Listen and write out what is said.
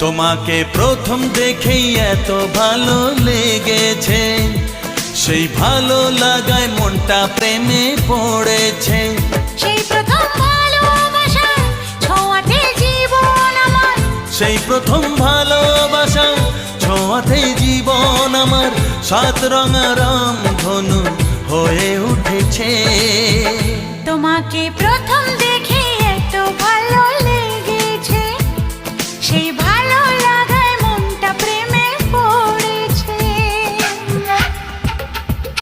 তোমাকে প্রথম দেখেই এত ভালো লেগেছে, সেই ভালো লাগায় মনটা প্রেমে পড়েছে। সেই প্রথম ভালোবাসা ছোঁয়াতে জীবন আমার, সেই প্রথম ভালোবাসা ছোঁয়াতে জীবন আমার, সাত রঙা রাম ধনু হয়ে উঠেছে। তোমাকে